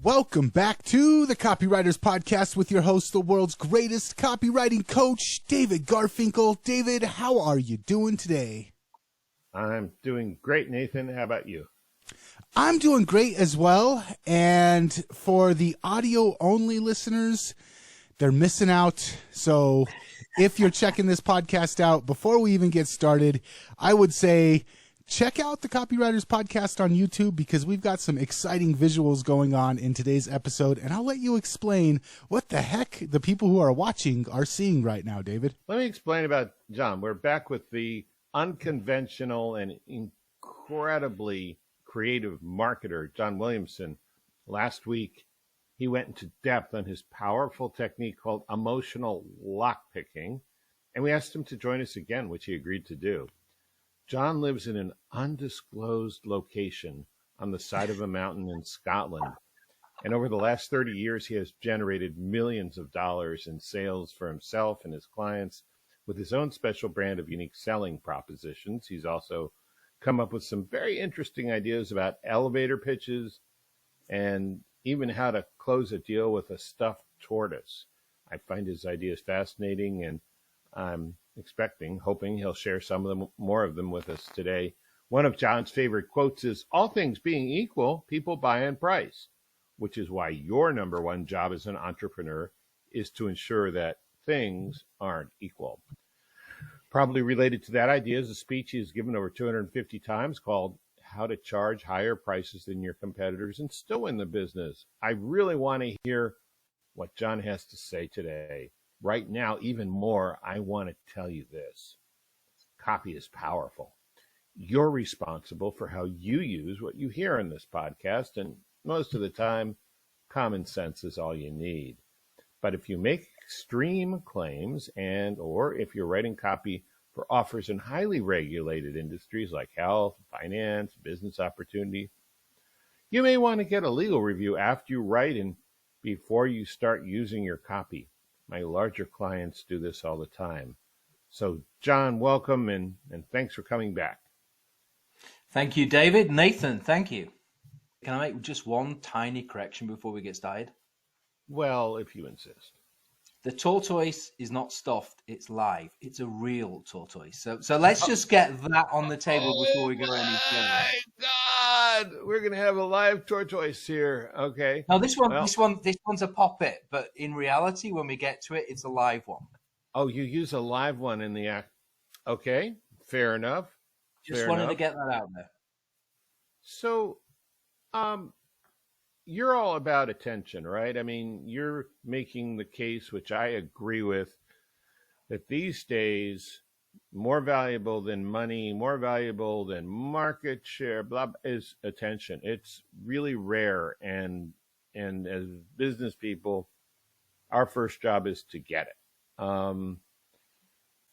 Welcome back to the Copywriters Podcast with your host, the world's greatest copywriting coach, David Garfinkel. David, how are you doing today? I'm doing great, Nathan. How about you? I'm doing great as well. And for the audio-only listeners, they're missing out. So if you're checking this podcast out before we even get started, I would say check out the Copywriters Podcast on YouTube because we've got some exciting visuals going on in today's episode, and I'll let you explain what the heck the people who are watching are seeing right now, David. Let me explain about John. We're back with the unconventional and incredibly creative marketer, John Williamson. Last week, he went into depth on his powerful technique called Emotional Lockpicking, and we asked him to join us again, which he agreed to do. John lives in an undisclosed location on the side of a mountain in Scotland. And over the last 30 years, he has generated millions of dollars in sales for himself and his clients with his own special brand of unique selling propositions. He's also come up with some very interesting ideas about elevator pitches and even how to close a deal with a stuffed tortoise. I find his ideas fascinating, and I'm hoping he'll share some of them, more of them with us today. One of John's favorite quotes is, "All things being equal, people buy on price," which is why your number one job as an entrepreneur is to ensure that things aren't equal. Probably related to that idea is a speech he's given over 250 times called How to Charge Higher Prices Than Your Competitors and Still Win the Business. I really want to hear what John has to say today. Right now, even more, I want to tell you this. Copy is powerful. You're responsible for how you use what you hear in this podcast, and most of the time, common sense is all you need. But if you make extreme claims or if you're writing copy for offers in highly regulated industries like health, finance, business opportunity, you may want to get a legal review after you write and before you start using your copy. My larger clients do this all the time. So, John, welcome, and thanks for coming back. Thank you, David. Nathan, thank you. Can I make just one tiny correction before we get started? Well, if you insist. The tortoise is not stuffed, it's live. It's a real tortoise. So let's just get that on the table before we go any further. My God! We're going to have a live tortoise here. Okay. Now this one's a puppet, but in reality, when we get to it, it's a live one. Oh, you use a live one in the act. Okay, fair enough. Just wanted to get that out there. So, you're all about attention, right? I mean, you're making the case, which I agree with, that these days, more valuable than money, more valuable than market share, blah, is attention. It's really rare. And as business people, our first job is to get it.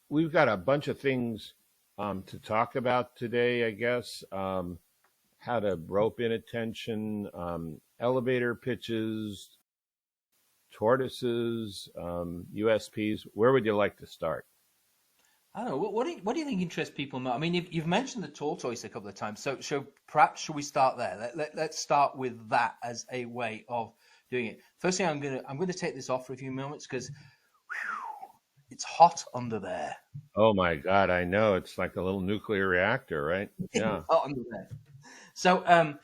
We've got a bunch of things to talk about today, I guess. How to rope in attention, elevator pitches, tortoises, USPs. Where would you like to start? I don't know. What do you think interests people more? I mean, you've mentioned the tortoise a couple of times, so perhaps should we start there? Let's start with that as a way of doing it. First thing, I'm gonna take this off for a few moments because it's hot under there. Oh my God, I know. It's like a little nuclear reactor, right? Yeah. Hot under there. So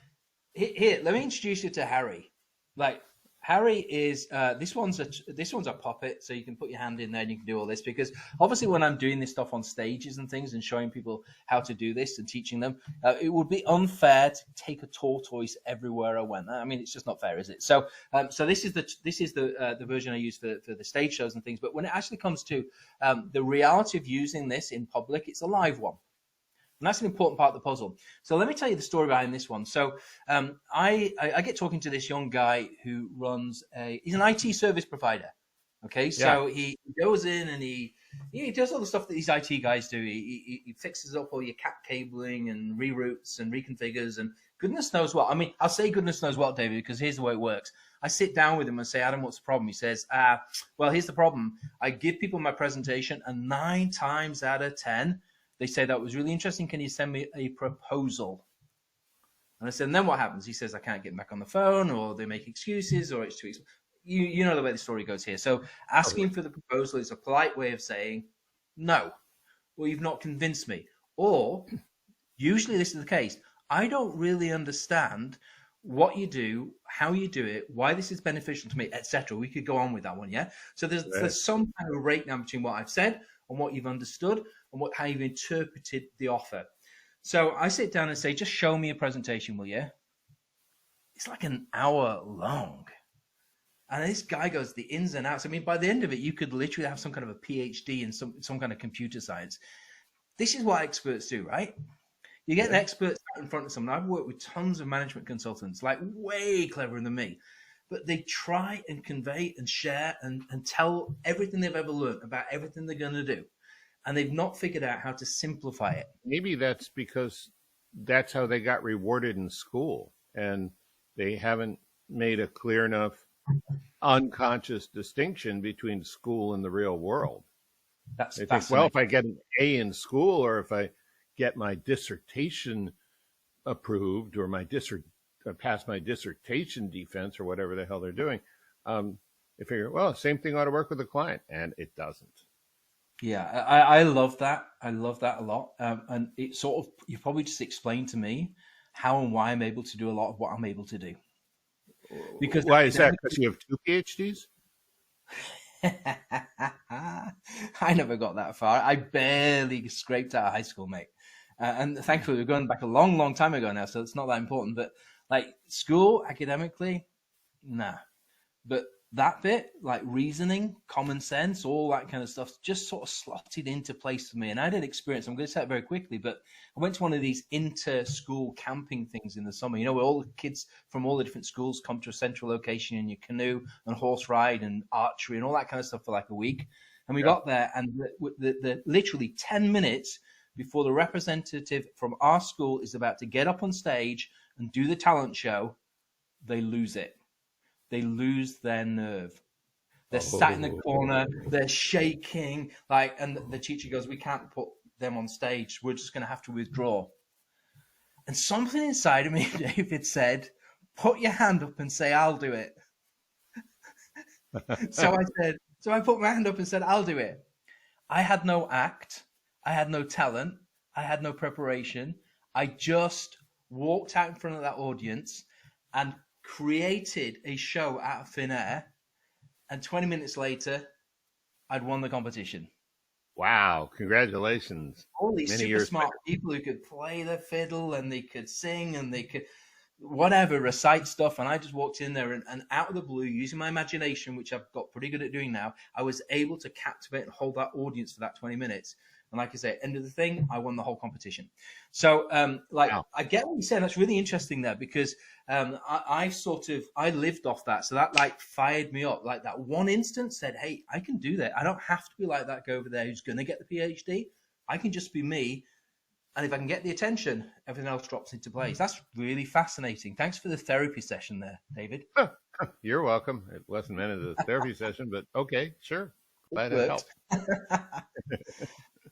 here, let me introduce you to Harry. Like, Harry is this one's a puppet, so you can put your hand in there and you can do all this, because obviously when I'm doing this stuff on stages and things and showing people how to do this and teaching them, it would be unfair to take a tortoise everywhere I went. I mean, it's just not fair, is it? So this is the version I use for the stage shows and things. But when it actually comes to the reality of using this in public, it's a live one. And that's an important part of the puzzle. So let me tell you the story behind this one. So I get talking to this young guy who runs he's an IT service provider. Okay, so he goes in and he does all the stuff that these IT guys do. He fixes up all your cat cabling and reroutes and reconfigures and goodness knows what. I mean, I'll say goodness knows what, David, because here's the way it works. I sit down with him and say, Adam, what's the problem? He says, well, here's the problem. I give people my presentation and 9 times out of 10, they say that was really interesting. Can you send me a proposal? And I said, and then what happens? He says, I can't get back on the phone, or they make excuses, or it's too expensive. You know the way the story goes here. So asking for the proposal is a polite way of saying, no, well, you've not convinced me. Or usually this is the case. I don't really understand what you do, how you do it, why this is beneficial to me, etc. We could go on with that one, yeah? So there's some kind of breakdown between what I've said and what you've understood and how you've interpreted the offer. So I sit down and say, just show me a presentation, will you? It's like an hour long. And this guy goes the ins and outs. I mean, by the end of it, you could literally have some kind of a PhD in some kind of computer science. This is what experts do, right? You get an expert in front of someone. I've worked with tons of management consultants, like way cleverer than me. But they try and convey and share and tell everything they've ever learned about everything they're going to do. And they've not figured out how to simplify it. Maybe that's because that's how they got rewarded in school. And they haven't made a clear enough unconscious distinction between school and the real world. That's they think, well, if I get an A in school, or if I get my dissertation approved, or pass my dissertation defense, or whatever the hell they're doing, they figure, well, same thing ought to work with the client, and it doesn't. Yeah, I love that. I love that a lot. And it sort of, you probably just explained to me how and why I'm able to do a lot of what I'm able to do. Because why is that? Because you have 2 PhDs? I never got that far. I barely scraped out of high school, mate. And thankfully, we're going back a long, long time ago now, so it's not that important. But like school, academically, nah. But that bit, like reasoning, common sense, all that kind of stuff, just sort of slotted into place for me. And I had an experience, I'm going to say it very quickly, but I went to one of these inter-school camping things in the summer, you know, where all the kids from all the different schools come to a central location in your canoe and horse ride and archery and all that kind of stuff for like a week. And we got there, and the literally 10 minutes before the representative from our school is about to get up on stage and do the talent show, they lose it. They lose their nerve. They're sat in the corner. They're shaking. And the teacher goes, we can't put them on stage. We're just going to have to withdraw. And something inside of me, David, said, put your hand up and say, I'll do it. So I put my hand up and said, I'll do it. I had no act. I had no talent. I had no preparation. I just walked out in front of that audience and created a show out of thin air, and 20 minutes later, I'd won the competition. Wow, congratulations. All these super smart people who could play the fiddle, and they could sing, and they could recite stuff, and I just walked in there, and out of the blue, using my imagination, which I've got pretty good at doing now, I was able to captivate and hold that audience for that 20 minutes. And like I say, end of the thing, I won the whole competition. So, wow. I get what you're saying. That's really interesting there, because I lived off that. So that like fired me up. Like that one instance said, hey, I can do that. I don't have to be like that guy over there who's going to get the PhD. I can just be me. And if I can get the attention, everything else drops into place. That's really fascinating. Thanks for the therapy session there, David. You're welcome. It wasn't meant as a therapy session, but okay, sure. Glad it helped.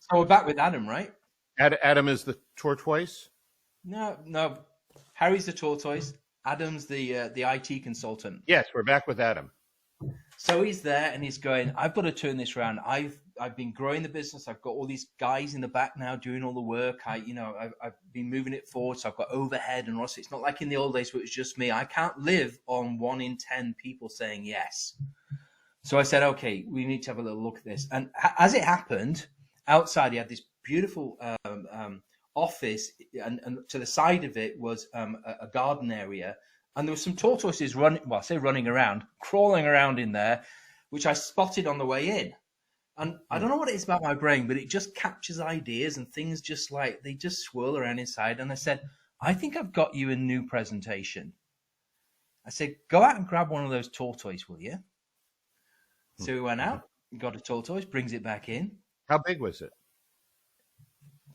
So we're back with Adam, right? Adam is the tortoise? No. Harry's the tortoise. Adam's the IT consultant. Yes, we're back with Adam. So he's there and he's going, I've got to turn this around. I've been growing the business. I've got all these guys in the back now doing all the work. I've been moving it forward. So I've got overhead and also it's not like in the old days where it was just me. I can't live on 1 in 10 people saying yes. So I said, okay, we need to have a little look at this. And as it happened, outside, he had this beautiful office, and to the side of it was a garden area. And there were some tortoises running around, crawling around in there, which I spotted on the way in. And I don't know what it is about my brain, but it just captures ideas and things they just swirl around inside. And I said, I think I've got you a new presentation. I said, go out and grab one of those tortoises, will you? So we went out, got a tortoise, brings it back in. How big was it?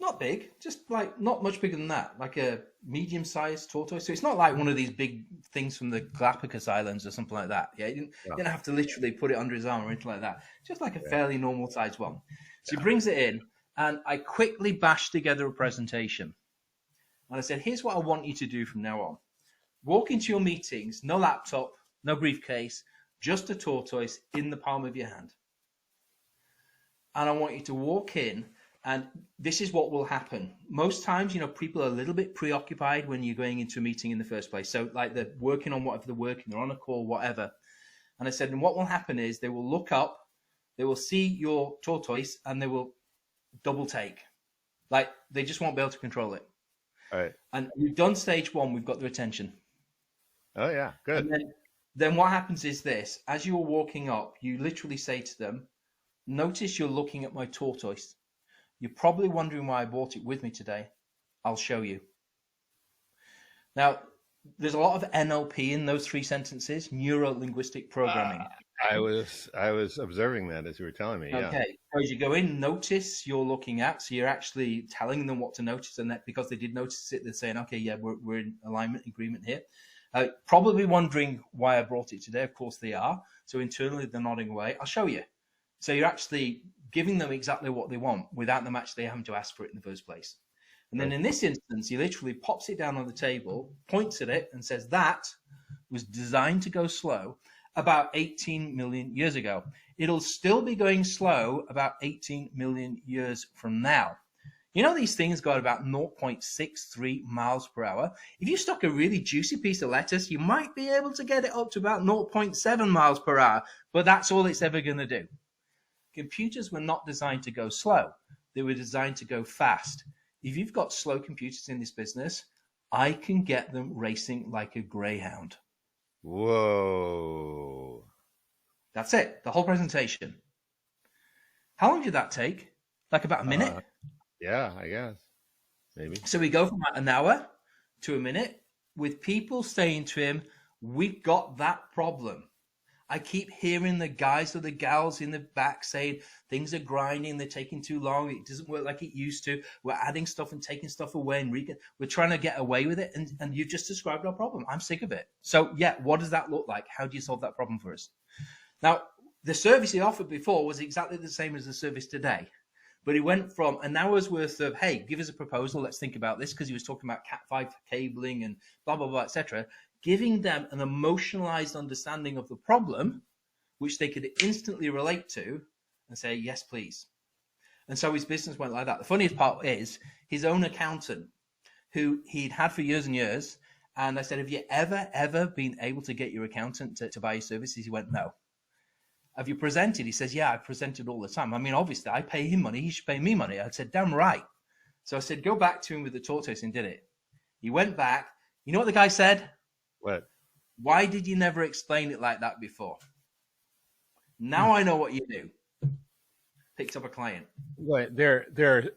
Not big, just like not much bigger than that, like a medium-sized tortoise. So it's not like one of these big things from the Galapagos Islands or something like that. Yeah, you didn't have to literally put it under his arm or anything like that. Just like a fairly normal-sized one. So he brings it in, and I quickly bashed together a presentation. And I said, here's what I want you to do from now on. Walk into your meetings, no laptop, no briefcase, just a tortoise in the palm of your hand. And I want you to walk in, and this is what will happen. Most times, people are a little bit preoccupied when you're going into a meeting in the first place. So like they're working on whatever they're working, they're on a call, whatever. And I said, and what will happen is they will look up, they will see your tortoise, and they will double take. Like they just won't be able to control it. All right. And we've done stage one, we've got their attention. Oh, yeah, good. And then what happens is this, as you're walking up, you literally say to them, notice you're looking at my tortoise. You're probably wondering why I brought it with me today. I'll show you. Now, there's a lot of NLP in those 3 sentences, neuro-linguistic programming. I was observing that as you were telling me. Yeah. Okay. So as you go in, notice you're looking at. So you're actually telling them what to notice, and that because they did notice it, they're saying, "Okay, yeah, we're in alignment, agreement here." Probably wondering why I brought it today. Of course they are. So internally they're nodding away. I'll show you. So you're actually giving them exactly what they want without them actually having to ask for it in the first place. And then in this instance, he literally pops it down on the table, points at it, and says that was designed to go slow about 18 million years ago. It'll still be going slow about 18 million years from now. These things got about 0.63 miles per hour. If you stuck a really juicy piece of lettuce, you might be able to get it up to about 0.7 miles per hour, but that's all it's ever going to do. Computers were not designed to go slow. They were designed to go fast. If you've got slow computers in this business, I can get them racing like a greyhound. Whoa. That's it. The whole presentation. How long did that take? Like about a minute? Yeah, I guess. Maybe. So we go from about an hour to a minute with people saying to him, we got that problem. I keep hearing the guys or the gals in the back saying things are grinding, they're taking too long, it doesn't work like it used to, we're adding stuff and taking stuff away, and we're trying to get away with it, and you've just described our problem. I'm sick of it. So yeah, what does that look like? How do you solve that problem for us? Now, the service he offered before was exactly the same as the service today, but he went from an hour's worth of, hey, give us a proposal, let's think about this, because he was talking about Cat5 cabling and blah, blah, blah, etc., giving them an emotionalized understanding of the problem, which they could instantly relate to and say, yes, please. And so his business went like that. The funniest part is his own accountant, who he'd had for years and years. And I said, have you ever been able to get your accountant to buy your services? He went, no. Have you presented? He says, yeah, I presented all the time. I mean, obviously, I pay him money. He should pay me money. I said, damn right. So I said, go back to him with the tortoise, and did it. He went back. You know what the guy said? What? Why did you never explain it like that before? Now I know what you do. Picked up a client. Well, there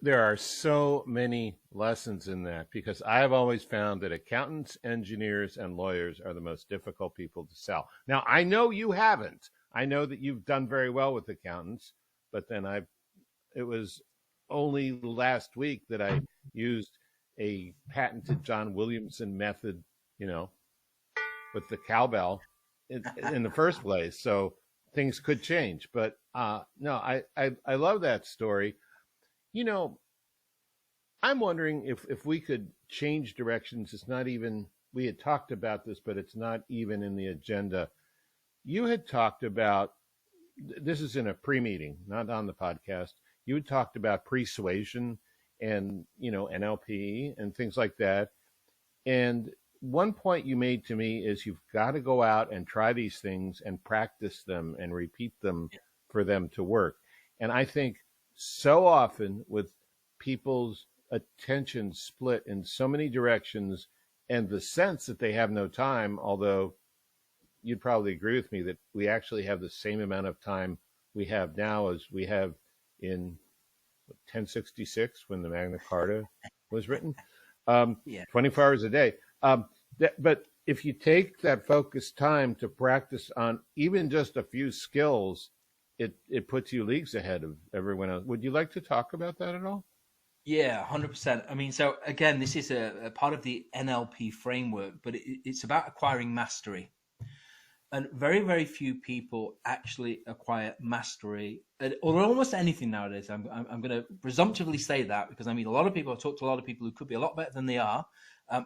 are so many lessons in that, because I've always found that accountants, engineers, and lawyers are the most difficult people to sell. Now, I know you haven't. I know that you've done very well with accountants, but then it was only last week that I used a patented John Williamson method, with the cowbell in the first place. So things could change. But no, I love that story. I'm wondering if we could change directions. It's not even, we had talked about this, but it's not even in the agenda. You had talked about, this is in a pre-meeting, not on the podcast. You had talked about persuasion and, NLP and things like that. And one point you made to me is you've got to go out and try these things and practice them and repeat them for them to work. And I think so often with people's attention split in so many directions and the sense that they have no time, although you'd probably agree with me that we actually have the same amount of time we have now as we have in 1066 when the Magna Carta was written, 24 hours a day. But if you take that focused time to practice on even just a few skills, it puts you leagues ahead of everyone else. Would you like to talk about that at all? Yeah, 100%. I mean, so again, this is a part of the NLP framework, but it's about acquiring mastery. And very, very few people actually acquire mastery or almost anything nowadays. I'm going to presumptively say that because I mean, a lot of people, I've talked to a lot of people who could be a lot better than they are,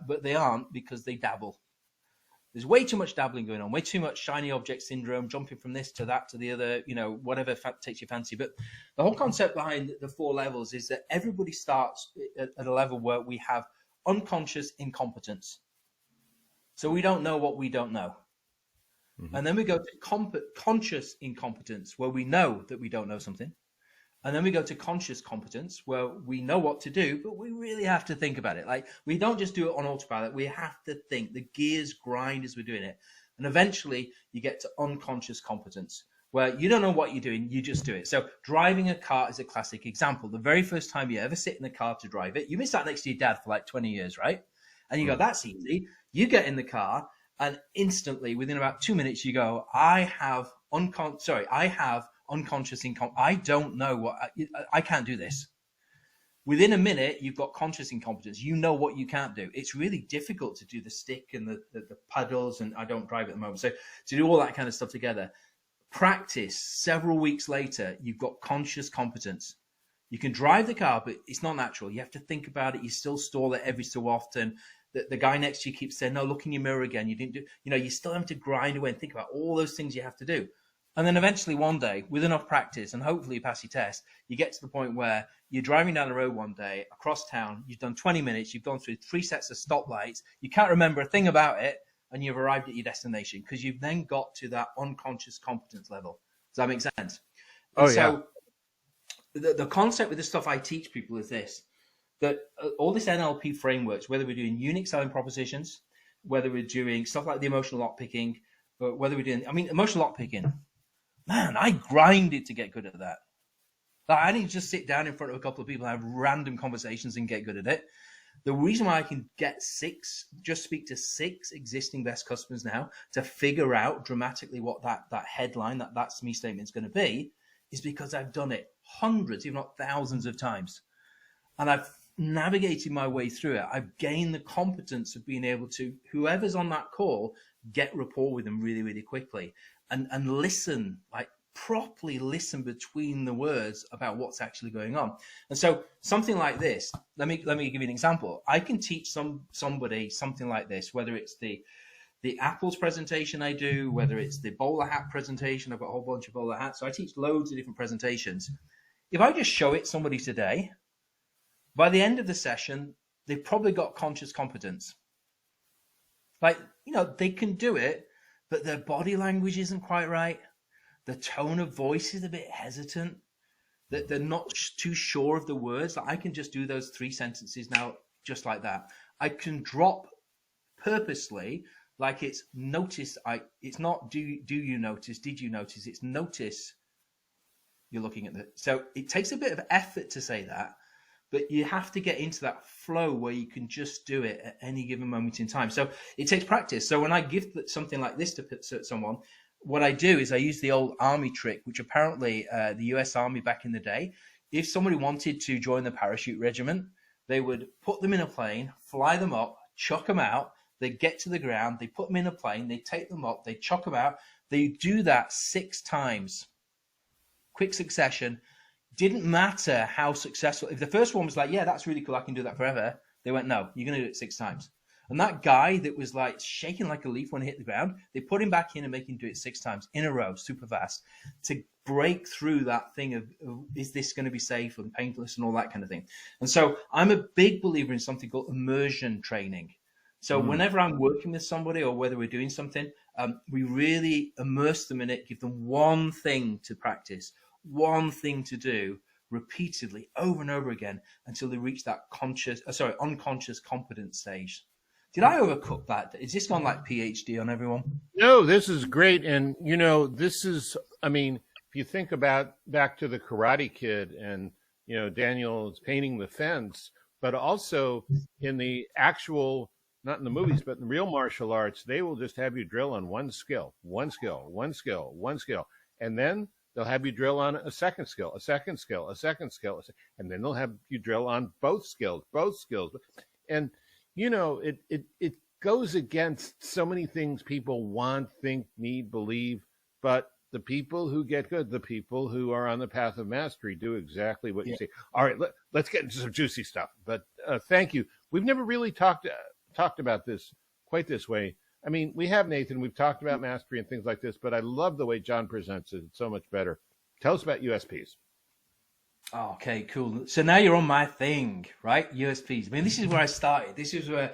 but they aren't because they dabble. There's way too much dabbling going on, way too much shiny object syndrome, jumping from this to that to the other, whatever takes your fancy. But the whole concept behind the 4 levels is that everybody starts at a level where we have unconscious incompetence. So we don't know what we don't know. Mm-hmm. And then we go to conscious incompetence, where we know that we don't know something. And then we go to conscious competence, where we know what to do, but we really have to think about it. Like, we don't just do it on autopilot. We have to think. The gears grind as we're doing it. And eventually you get to unconscious competence, where you don't know what you're doing. You just do it. So driving a car is a classic example. The very first time you ever sit in the car to drive it, you been sat next to your dad for like 20 years, right? And you go, that's easy. You get in the car and instantly within about 2 minutes, you go, I have unconscious income. I don't know what I can't do this. Within a minute, you've got conscious incompetence. You know what you can't do. It's really difficult to do the stick and the paddles, and I don't drive at the moment. So to do all that kind of stuff together, practice several weeks later, you've got conscious competence. You can drive the car, but it's not natural. You have to think about it. You still stall it every so often. The guy next to you keeps saying, no, look in your mirror again. You didn't do, you still have to grind away and think about all those things you have to do. And then eventually one day, with enough practice, and hopefully you pass your test, you get to the point where you're driving down the road one day across town, you've done 20 minutes, you've gone through 3 sets of stoplights, you can't remember a thing about it, and you've arrived at your destination because you've then got to that unconscious competence level. Does that make sense? Oh, yeah. So the concept with the stuff I teach people is this, that all this NLP frameworks, whether we're doing unique selling propositions, whether we're doing stuff like the emotional lockpicking, whether we're doing, emotional lockpicking, man, I grinded to get good at that. Like, I didn't just sit down in front of a couple of people and have random conversations and get good at it. The reason why I can speak to 6 existing best customers now to figure out dramatically what that headline, that's me statement is going to be, is because I've done it hundreds, if not thousands of times. And I've navigated my way through it. I've gained the competence of being able to, whoever's on that call, get rapport with them really, really quickly. And listen, like properly listen between the words about what's actually going on. And so something like this, let me give you an example. I can teach somebody something like this, whether it's the apples presentation I do, whether it's the bowler hat presentation. I've got a whole bunch of bowler hats. So I teach loads of different presentations. If I just show it somebody today, by the end of the session, they've probably got conscious competence. Like, they can do it, but their body language isn't quite right. The tone of voice is a bit hesitant. That they're not too sure of the words. Like, I can just do those 3 sentences now, just like that. I can drop purposely, like it's notice. It's not do you notice? Did you notice? It's notice. You're looking at so it takes a bit of effort to say that, but you have to get into that flow where you can just do it at any given moment in time. So it takes practice. So when I give something like this to someone, what I do is I use the old army trick, which apparently the US Army back in the day, if somebody wanted to join the parachute regiment, they would put them in a plane, fly them up, chuck them out. They get to the ground, they put them in a plane, they take them up, they chuck them out. They do that 6 times, quick succession. Didn't matter how successful. If the first one was like, yeah, that's really cool, I can do that forever, they went, no, you're going to do it 6 times. And that guy that was like shaking like a leaf when he hit the ground, they put him back in and make him do it 6 times in a row, super fast, to break through that thing of is this going to be safe and painless and all that kind of thing. And so I'm a big believer in something called immersion training. So whenever I'm working with somebody or whether we're doing something, we really immerse them in it, give them one thing to practice, one thing to do repeatedly over and over again until they reach that unconscious competence stage. Did I overcook that? Is this gone like PhD on everyone? No, this is great. And, this is, if you think about back to the Karate Kid and, Daniel is painting the fence, but also in the actual, not in the movies, but in real martial arts, they will just have you drill on one skill. And then they'll have you drill on a second skill, and then they'll have you drill on both skills. And, it goes against so many things people want, think, need, believe. But the people who get good, the people who are on the path of mastery, do exactly what you say. All right, let's get into some juicy stuff. But thank you. We've never really talked about this quite this way. I mean, we have, Nathan. We've talked about mastery and things like this, but I love the way John presents it. It's so much better. Tell us about USPs. Okay, cool. So now you're on my thing, right? USPs. I mean, this is where I started. This is where,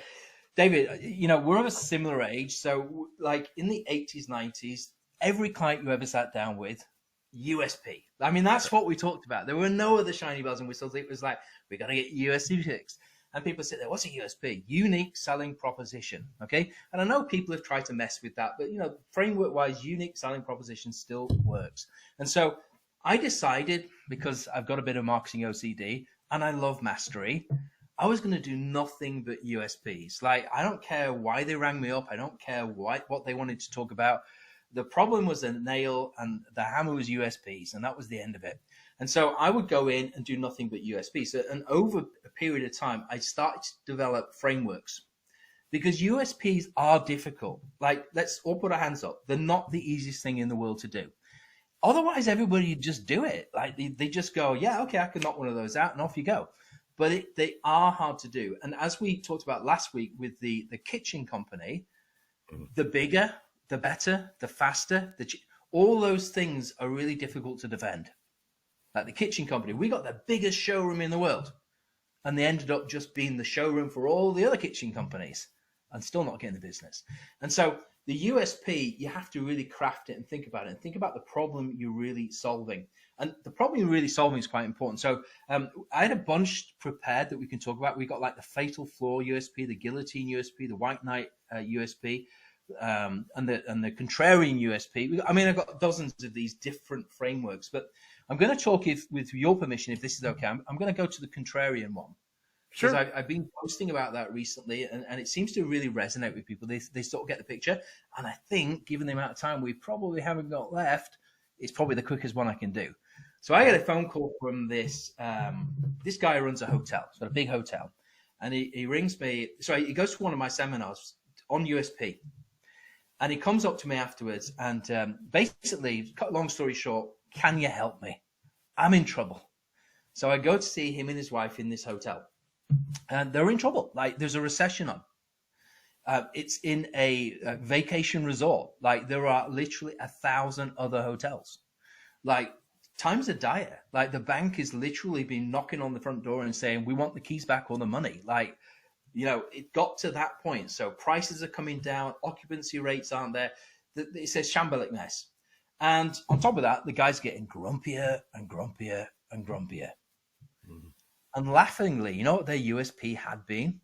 David, you know, we're of a similar age. So like in the 80s, 90s, every client you ever sat down with, USP. I mean, that's what we talked about. There were no other shiny bells and whistles. It was like, we got to get USP fixed. And people sit there, what's a USP? Unique selling proposition. Okay. And I know people have tried to mess with that, but, you know, framework wise, unique selling proposition still works. And so I decided, because I've got a bit of marketing OCD and I love mastery, I was going to do nothing but USPs. Like, I don't care why they rang me up. I don't care what they wanted to talk about. The problem was a nail and the hammer was USPs, and that was the end of it. And so I would go in and do nothing but USPs. So, and over a period of time, I started to develop frameworks, because USPs are difficult. Like, let's all put our hands up. They're not the easiest thing in the world to do. Otherwise, everybody would just do it. Like, they just go, yeah, okay, I can knock one of those out, and off you go. But they are hard to do. And as we talked about last week with the kitchen company, the bigger, the better, the faster, all those things are really difficult to defend. Like the kitchen company, we got the biggest showroom in the world, and they ended up just being the showroom for all the other kitchen companies and still not getting the business. And so the USP, you have to really craft it and think about it, and think about the problem you're really solving. And the problem you're really solving is quite important. So I had a bunch prepared that we can talk about. We got like the fatal flaw USP, the guillotine USP, the white knight USP, and the contrarian USP. I mean, I've got dozens of these different frameworks, but I'm going to talk, with your permission, if this is okay, I'm going to go to the contrarian one. Sure. Because I've been posting about that recently, and it seems to really resonate with people. They sort of get the picture. And I think, given the amount of time we probably haven't got left, it's probably the quickest one I can do. So I get a phone call from this guy who runs a hotel. He's got a big hotel. And he rings me. So he goes to one of my seminars on USP. And he comes up to me afterwards and basically, cut a long story short, can you help me? I'm in trouble. So I go to see him and his wife in this hotel. And they're in trouble. Like, there's a recession on. It's in a vacation resort. Like, there are literally 1,000 other hotels. Like, times are dire. Like, the bank is literally been knocking on the front door and saying, we want the keys back or the money. Like, you know, it got to that point. So prices are coming down. Occupancy rates aren't there. It's a shambolic mess. And on top of that, the guy's getting grumpier and grumpier and grumpier. Mm-hmm. And laughingly, you know what their USP had been?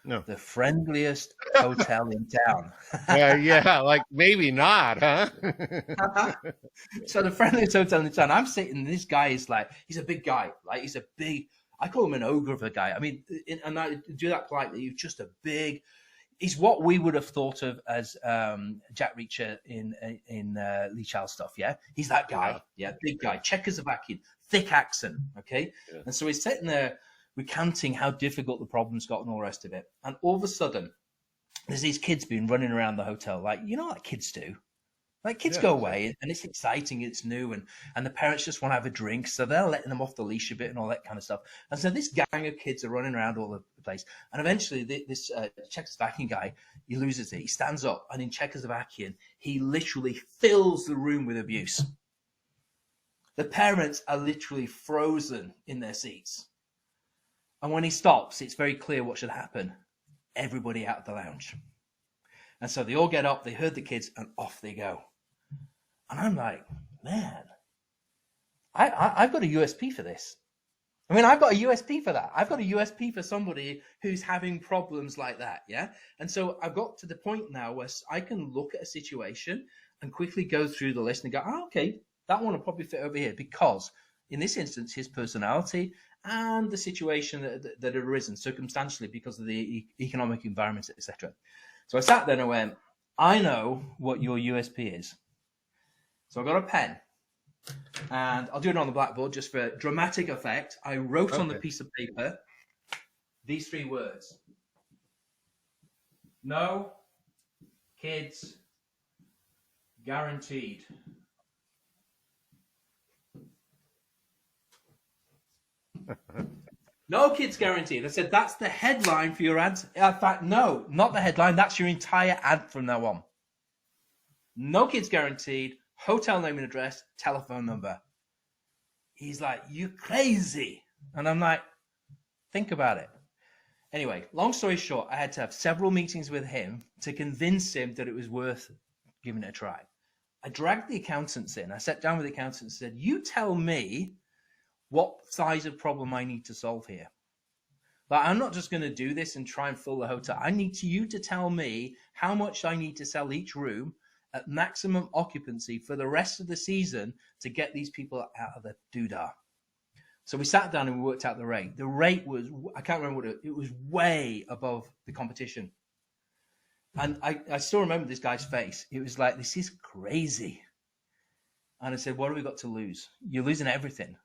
No. The friendliest hotel in town. Yeah, like maybe not, huh? So the friendliest hotel in town. I'm sitting, this guy is like, he's a big guy. Like, he's a big, I call him an ogre of a guy. I mean, and I do that politely. He's just a big, he's what we would have thought of as Jack Reacher in Lee Child stuff, yeah? He's that guy, yeah, big guy, Czechoslovakian, thick accent, okay? Yeah. And so he's sitting there recounting how difficult the problem's got and all the rest of it. And all of a sudden, there's these kids been running around the hotel, like, you know what kids do? Like, kids go away, and it's exciting, it's new, and the parents just want to have a drink, so they're letting them off the leash a bit and all that kind of stuff. And so this gang of kids are running around all over the place. And eventually, this Czechoslovakian guy, he loses it. He stands up, and in Czechoslovakian, he literally fills the room with abuse. The parents are literally frozen in their seats. And when he stops, it's very clear what should happen. Everybody out of the lounge. And so they all get up, they herd the kids, and off they go. And I'm like, man, I've got a USP for this. I mean, I've got a USP for that. I've got a USP for somebody who's having problems like that, yeah? And so I've got to the point now where I can look at a situation and quickly go through the list and go, oh, okay, that one will probably fit over here, because in this instance, his personality and the situation that had arisen circumstantially because of the economic environment, etc. So I sat there and I went, I know what your USP is. So I got a pen, and I'll do it on the blackboard just for dramatic effect. I wrote on the piece of paper these 3 words. No kids guaranteed. No kids guaranteed. I said, that's the headline for your ads. In fact, no, not the headline. That's your entire ad from now on. No kids guaranteed. Hotel name and address, telephone number. He's like, you crazy. And I'm like, think about it. Anyway, long story short, I had to have several meetings with him to convince him that it was worth giving it a try. I dragged the accountants in. I sat down with the accountants and said, you tell me what size of problem I need to solve here. But I'm not just going to do this and try and fill the hotel. I need you to tell me how much I need to sell each room at maximum occupancy for the rest of the season to get these people out of the doodah. So we sat down and we worked out the rate. The rate was, I can't remember what it was, way above the competition. And I still remember this guy's face. It was like, this is crazy. And I said, what have we got to lose? You're losing everything.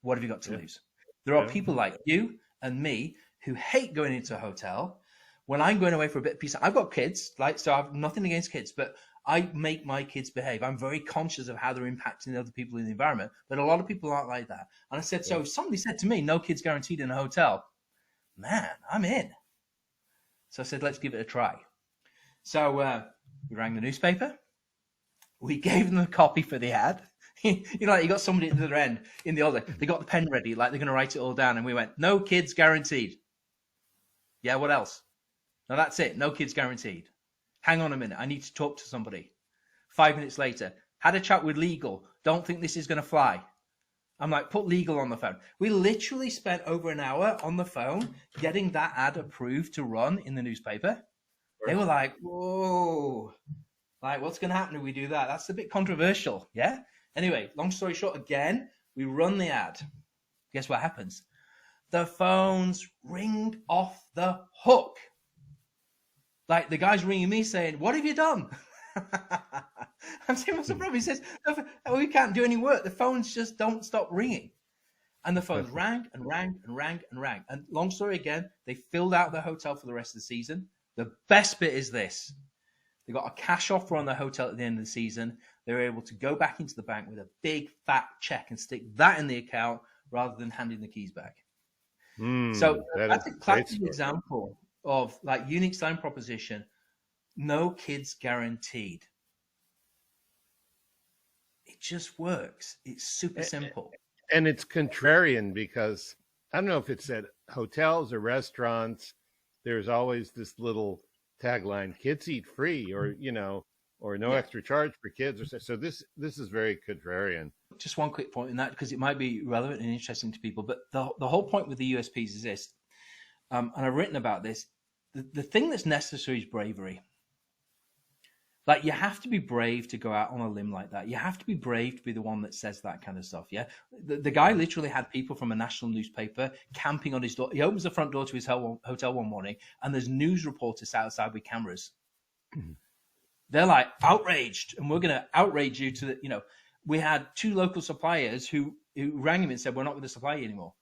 What have you got to lose? There are people like you and me who hate going into a hotel. When I'm going away for a bit of peace, I've got kids, so I've nothing against kids, but I make my kids behave. I'm very conscious of how they're impacting other people in the environment, but a lot of people aren't like that. And I said, so if somebody said to me, no kids guaranteed in a hotel, man, I'm in. So I said, let's give it a try. So we rang the newspaper. We gave them a copy for the ad. You got somebody at the other end in the other. They got the pen ready, like they're going to write it all down. And we went, no kids guaranteed. Yeah, what else? No, that's it. No kids guaranteed. Hang on a minute. I need to talk to somebody. 5 minutes later, had a chat with legal. Don't think this is going to fly. I'm like, put legal on the phone. We literally spent over an hour on the phone getting that ad approved to run in the newspaper. They were like, whoa, like what's going to happen if we do that? That's a bit controversial. Yeah. Anyway, long story short, again, we run the ad. Guess what happens? The phones ring off the hook. Like the guy's ringing me saying, what have you done? I'm saying, what's the problem? He says, we can't do any work. The phones just don't stop ringing. And the phones rang and rang and rang and rang. And long story again, they filled out the hotel for the rest of the season. The best bit is this. They got a cash offer on the hotel at the end of the season. They were able to go back into the bank with a big fat check and stick that in the account rather than handing the keys back. So that's a classic example of like unique selling proposition. No kids guaranteed. It just works. It's super simple. And it's contrarian because I don't know if it's at hotels or restaurants, there's always this little tagline, kids eat free, or, or no extra charge for kids. So this is very contrarian. Just one quick point in that, because it might be relevant and interesting to people. But the whole point with the USPs is this, and I've written about this, the thing that's necessary is bravery. Like, you have to be brave to go out on a limb like that. You have to be brave to be the one that says that kind of stuff, yeah? The guy literally had people from a national newspaper camping on his door. He opens the front door to his hotel one morning, and there's news reporters outside with cameras. They're like, outraged, and we're going to outrage you to the, we had 2 local suppliers who rang him and said, we're not going to supply you anymore.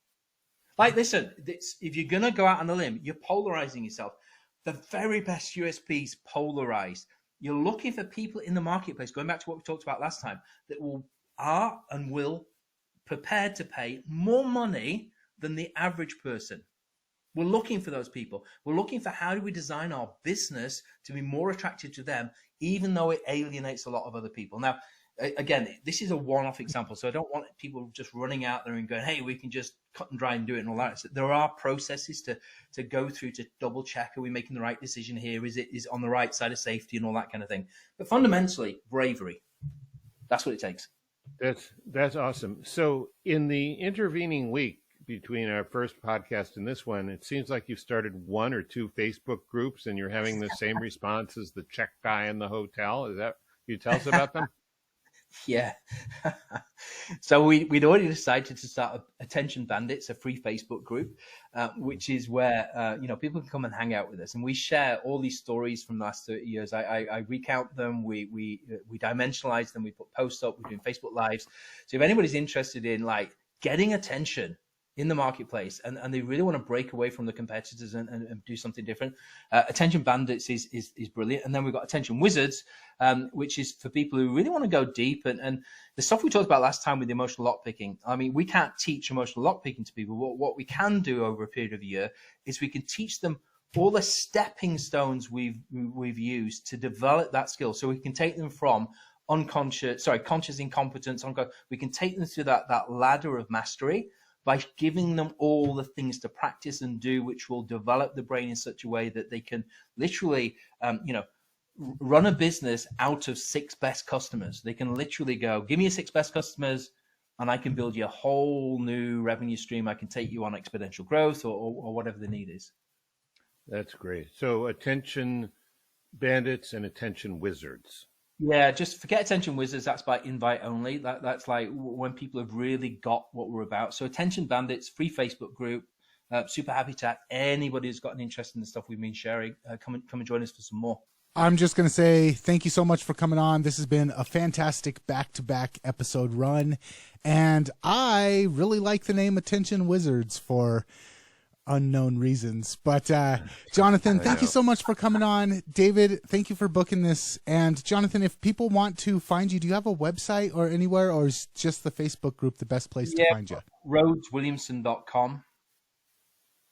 Like, listen, if you're going to go out on a limb, you're polarizing yourself. The very best USPs polarized. You're looking for people in the marketplace, going back to what we talked about last time, that are and will prepared to pay more money than the average person. We're looking for those people. We're looking for how do we design our business to be more attractive to them, even though it alienates a lot of other people. Now, again, this is a one-off example, so I don't want people just running out there and going, hey, we can just cut and dry and do it and all that. So there are processes to go through to double check, are we making the right decision here? Is it on the right side of safety and all that kind of thing? But fundamentally, bravery. That's what it takes. That's awesome. So in the intervening week between our first podcast and this one, it seems like you've started 1 or 2 Facebook groups and you're having the same response as the check guy in the hotel. Is that, can you tell us about them? Yeah. So we'd already decided to start Attention Bandits, a free Facebook group, which is where, people can come and hang out with us. And we share all these stories from the last 30 years. I recount them. We dimensionalize them. We put posts up. We're doing Facebook Lives. So if anybody's interested in like getting attention in the marketplace, and they really want to break away from the competitors and do something different. Attention Bandits is brilliant. And then we've got Attention Wizards, which is for people who really want to go deep. And the stuff we talked about last time with the emotional lockpicking, I mean, we can't teach emotional lockpicking to people. What we can do over a period of a year is we can teach them all the stepping stones we've used to develop that skill. So we can take them from conscious incompetence. We can take them through that ladder of mastery by giving them all the things to practice and do, which will develop the brain in such a way that they can literally, run a business out of 6 best customers. They can literally go, give me your 6 best customers, and I can build you a whole new revenue stream. I can take you on exponential growth or whatever the need is. That's great. So Attention Bandits and Attention Wizards. Yeah, just forget Attention Wizards. That's by invite only. That's like when people have really got what we're about. So Attention Bandits, free Facebook group. Super happy to have anybody who's got an interest in the stuff we've been sharing. Come and join us for some more. I'm just going to say thank you so much for coming on. This has been a fantastic back-to-back episode run. And I really like the name Attention Wizards for unknown reasons. But Jonathan, thank you so much for coming on. David, thank you for booking this. And Jonathan, if people want to find you, do you have a website or anywhere, or is just the Facebook group the best place to find you? RhodesWilliamson.com.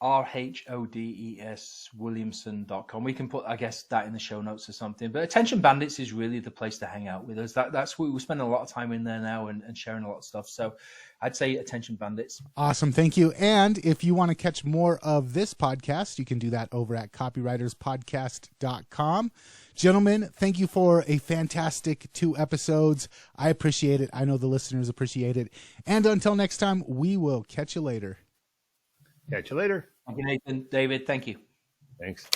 RHODES Williamson.com. We can put, I guess, that in the show notes or something. But Attention Bandits is really the place to hang out with us. That's where we spend a lot of time in there now and sharing a lot of stuff. So I'd say Attention Bandits. Awesome. Thank you. And if you want to catch more of this podcast, you can do that over at copywriterspodcast.com. Gentlemen, thank you for a fantastic 2 episodes. I appreciate it. I know the listeners appreciate it. And until next time, we will catch you later. Catch you later. Thank you, Nathan. David, thank you. Thanks.